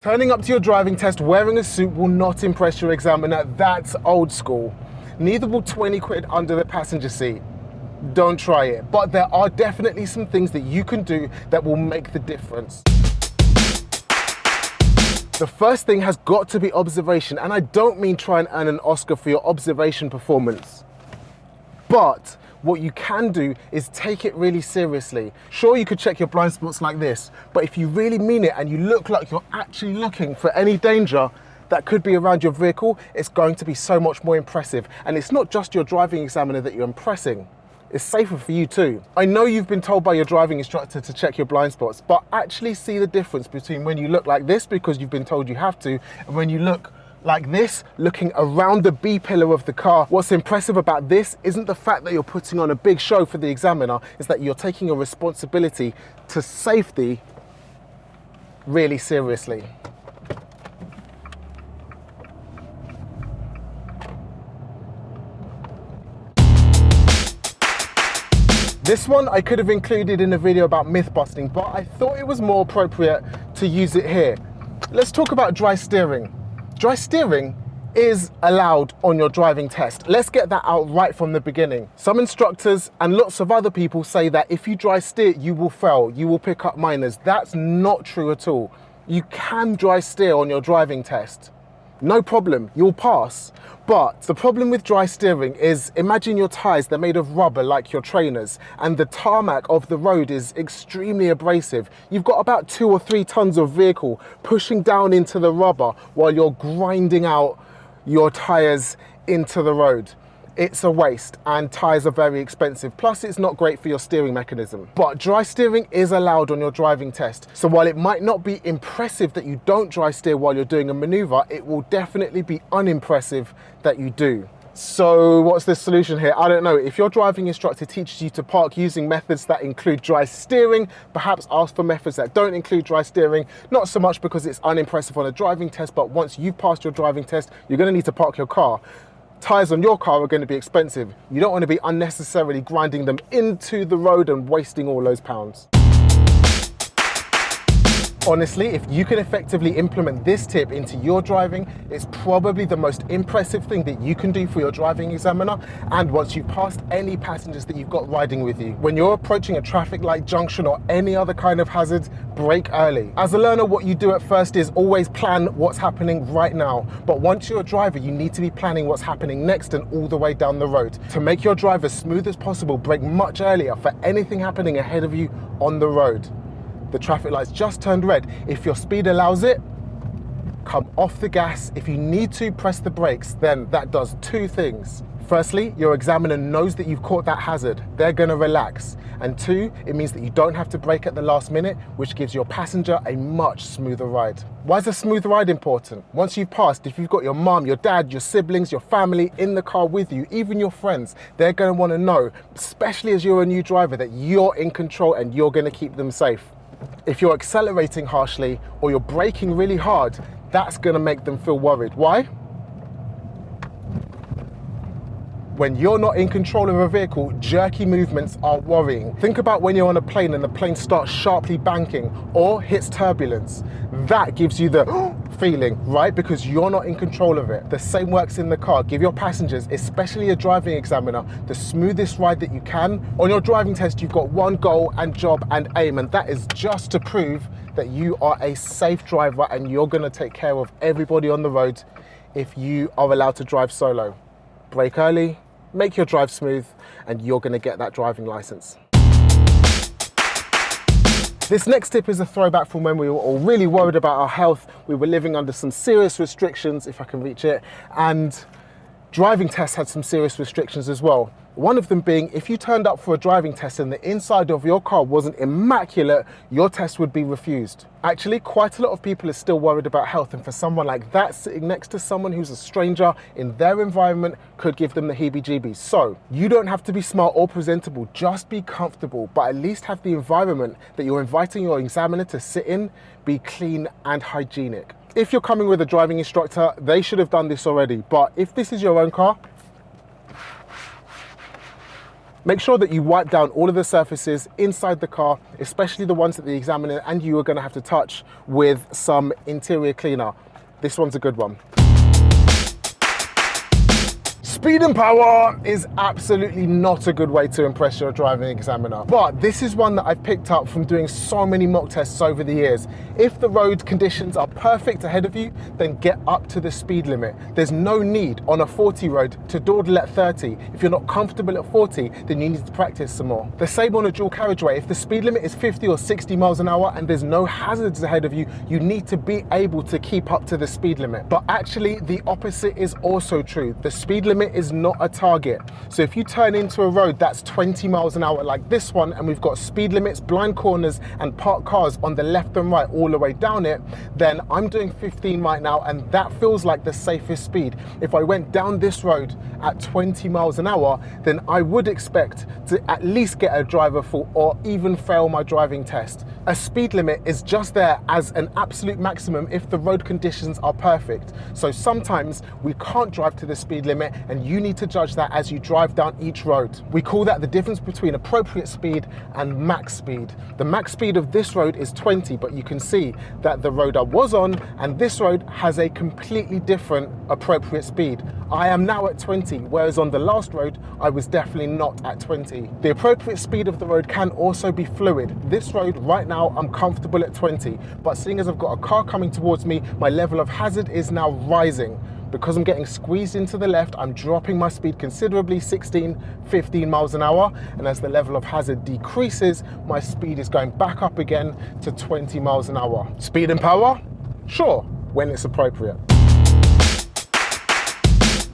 Turning up to your driving test wearing a suit will not impress your examiner. That's old school. Neither will 20 quid under the passenger seat. Don't try it. But there are definitely some things that you can do that will make the difference. The first thing has got to be observation, and I don't mean try and earn an Oscar for your observation performance. But what you can do is take it really seriously. Sure, you could check your blind spots like this, but if you really mean it and you look like you're actually looking for any danger that could be around your vehicle, it's going to be so much more impressive. And it's not just your driving examiner that you're impressing, it's safer for you too. I know you've been told by your driving instructor to check your blind spots, but actually see the difference between when you look like this because you've been told you have to, and when you look like this, looking around the B pillar of the car. What's impressive about this isn't the fact that you're putting on a big show for the examiner, it's that you're taking a responsibility to safety really seriously. This one I could have included in a video about myth busting, but I thought it was more appropriate to use it here. Let's talk about dry steering. Dry steering is allowed on your driving test. Let's get that out right from the beginning. Some instructors and lots of other people say that if you dry steer, you will fail, you will pick up minors. That's not true at all. You can dry steer on your driving test. No problem, you'll pass. But the problem with dry steering is, imagine your tyres, they're made of rubber like your trainers, and the tarmac of the road is extremely abrasive. You've got about 2 or 3 tons of vehicle pushing down into the rubber while you're grinding out your tyres into the road. It's a waste, and tyres are very expensive. Plus, it's not great for your steering mechanism. But dry steering is allowed on your driving test. So while it might not be impressive that you don't dry steer while you're doing a maneuver, it will definitely be unimpressive that you do. So what's the solution here? I don't know. If your driving instructor teaches you to park using methods that include dry steering, perhaps ask for methods that don't include dry steering. Not so much because it's unimpressive on a driving test, but once you've passed your driving test, you're going to need to park your car. Tyres on your car are going to be expensive. You don't want to be unnecessarily grinding them into the road and wasting all those pounds. Honestly, if you can effectively implement this tip into your driving, it's probably the most impressive thing that you can do for your driving examiner, and once you've passed any passengers that you've got riding with you. When you're approaching a traffic light junction or any other kind of hazard, brake early. As a learner, what you do at first is always plan what's happening right now. But once you're a driver, you need to be planning what's happening next and all the way down the road. To make your drive as smooth as possible, brake much earlier for anything happening ahead of you on the road. The traffic light's just turned red. If your speed allows it, come off the gas. If you need to, press the brakes. Then that does 2 things. Firstly, your examiner knows that you've caught that hazard. They're gonna relax. And 2, it means that you don't have to brake at the last minute, which gives your passenger a much smoother ride. Why is a smooth ride important? Once you've passed, if you've got your mum, your dad, your siblings, your family in the car with you, even your friends, they're gonna wanna know, especially as you're a new driver, that you're in control and you're gonna keep them safe. If you're accelerating harshly or you're braking really hard, that's going to make them feel worried. Why? When you're not in control of a vehicle, jerky movements are worrying. Think about when you're on a plane and the plane starts sharply banking or hits turbulence. That gives you the feeling, right? Because you're not in control of it. The same works in the car. Give your passengers, especially a driving examiner, the smoothest ride that you can. On your driving test, you've got one goal and job and aim, and that is just to prove that you are a safe driver and you're going to take care of everybody on the road if you are allowed to drive solo. Brake early, make your drive smooth, and you're going to get that driving license. This next tip is a throwback from when we were all really worried about our health. We were living under some serious restrictions, if I can reach it, and driving tests had some serious restrictions as well. One of them being, if you turned up for a driving test and the inside of your car wasn't immaculate, your test would be refused. Actually, quite a lot of people are still worried about health, and for someone like that, sitting next to someone who's a stranger in their environment could give them the heebie-jeebies. So, you don't have to be smart or presentable, just be comfortable, but at least have the environment that you're inviting your examiner to sit in be clean and hygienic. If you're coming with a driving instructor, they should have done this already, but if this is your own car, Make sure that you wipe down all of the surfaces inside the car, especially the ones that the examiner and you are going to have to touch with some interior cleaner. This one's a good one. Speed and power is absolutely not a good way to impress your driving examiner, but this is one that I've picked up from doing so many mock tests over the years. If the road conditions are perfect ahead of you, then get up to the speed limit. There's no need on a 40 road to dawdle at 30. If you're not comfortable at 40, then you need to practice some more. The same on a dual carriageway. If the speed limit is 50 or 60 miles an hour and there's no hazards ahead of you, you need to be able to keep up to the speed limit. But actually, the opposite is also true. The speed limit is not a target. So if you turn into a road that's 20 miles an hour like this one, and we've got speed limits, blind corners and parked cars on the left and right all the way down it, then I'm doing 15 right now, and that feels like the safest speed. If I went down this road at 20 miles an hour, then I would expect to at least get a driver fault or even fail my driving test. A speed limit is just there as an absolute maximum if the road conditions are perfect. So sometimes we can't drive to the speed limit, and you need to judge that as you drive down each road. We call that the difference between appropriate speed and max speed. The max speed of this road is 20, but you can see that the road I was on and this road has a completely different appropriate speed. I am now at 20, whereas on the last road, I was definitely not at 20. The appropriate speed of the road can also be fluid. This road right now, I'm comfortable at 20, but seeing as I've got a car coming towards me, my level of hazard is now rising. Because I'm getting squeezed into the left, I'm dropping my speed considerably, 16, 15 miles an hour. And as the level of hazard decreases, my speed is going back up again to 20 miles an hour. Speed and power? Sure, when it's appropriate.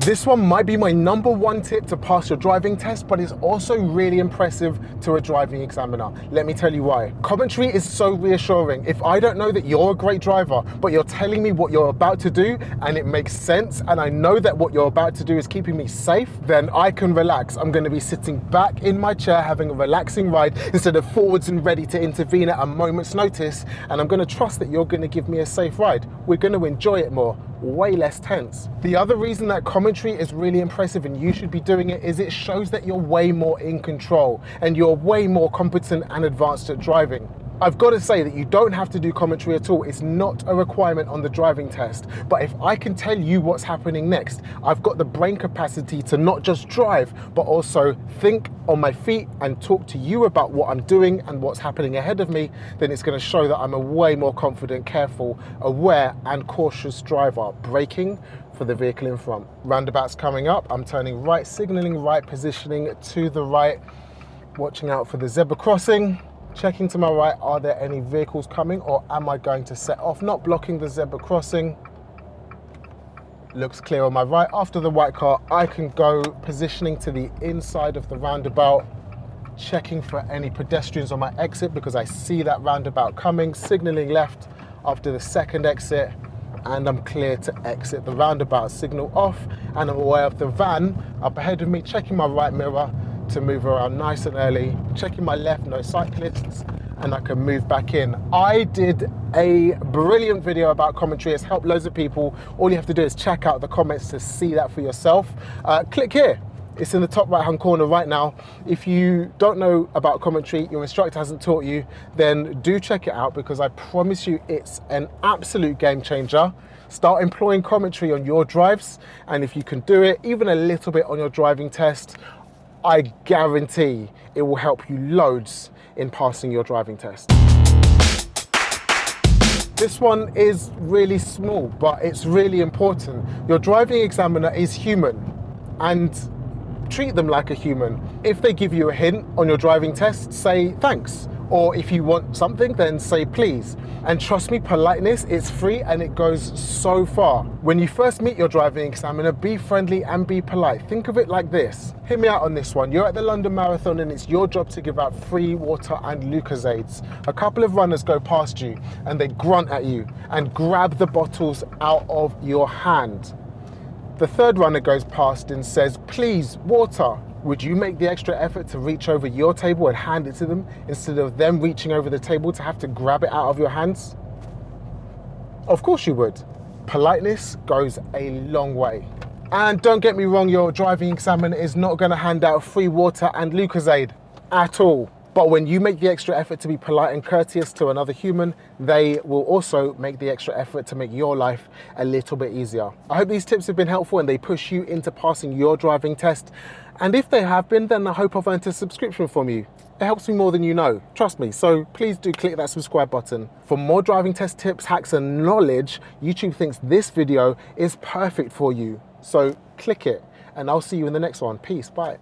This one might be my #1 tip to pass your driving test, but it's also really impressive to a driving examiner. Let me tell you why. Commentary is so reassuring. If I don't know that you're a great driver, but you're telling me what you're about to do and it makes sense, and I know that what you're about to do is keeping me safe, then I can relax. I'm going to be sitting back in my chair having a relaxing ride instead of forwards and ready to intervene at a moment's notice, and I'm going to trust that you're going to give me a safe ride. We're going to enjoy it more. Way less tense. The other reason that commentary is really impressive and you should be doing it is it shows that you're way more in control and you're way more competent and advanced at driving. I've got to say that you don't have to do commentary at all. It's not a requirement on the driving test. But if I can tell you what's happening next, I've got the brain capacity to not just drive, but also think on my feet and talk to you about what I'm doing and what's happening ahead of me, then it's going to show that I'm a way more confident, careful, aware and cautious driver. Braking for the vehicle in front. Roundabout's coming up. I'm turning right, signaling right, positioning to the right, watching out for the zebra crossing. Checking to my right, are there any vehicles coming or am I going to set off? Not blocking the zebra crossing. Looks clear on my right. After the white car, I can go positioning to the inside of the roundabout, checking for any pedestrians on my exit because I see that roundabout coming, signaling left after the second exit, and I'm clear to exit the roundabout. Signal off, and I'm aware of the van up ahead of me, checking my right mirror to move around nice and early, checking my left, no cyclists, and I can move back in. I did a brilliant video about commentary. It's helped loads of people. All you have to do is check out the comments to see that for yourself. Click here. It's in the top right hand corner right now. If you don't know about commentary, your instructor hasn't taught you, then do check it out because I promise you it's an absolute game changer. Start employing commentary on your drives, and if you can do it even a little bit on your driving test, I guarantee it will help you loads in passing your driving test. This one is really small, but it's really important. Your driving examiner is human, and treat them like a human. If they give you a hint on your driving test, say thanks. Or if you want something, then say please. And trust me, politeness is free and it goes so far. When you first meet your driving examiner, be friendly and be polite. Think of it like this. Hear me out on this one. You're at the London Marathon and it's your job to give out free water and Lucozades. A couple of runners go past you and they grunt at you and grab the bottles out of your hand. The third runner goes past and says, please, water. Would you make the extra effort to reach over your table and hand it to them instead of them reaching over the table to have to grab it out of your hands? Of course you would. Politeness goes a long way. And don't get me wrong, your driving examiner is not going to hand out free water and Lucozade at all. But when you make the extra effort to be polite and courteous to another human, they will also make the extra effort to make your life a little bit easier. I hope these tips have been helpful and they push you into passing your driving test. And if they have been, then I hope I've earned a subscription from you. It helps me more than you know, trust me. So please do click that subscribe button. For more driving test tips, hacks and knowledge, YouTube thinks this video is perfect for you. So click it and I'll see you in the next one. Peace, bye.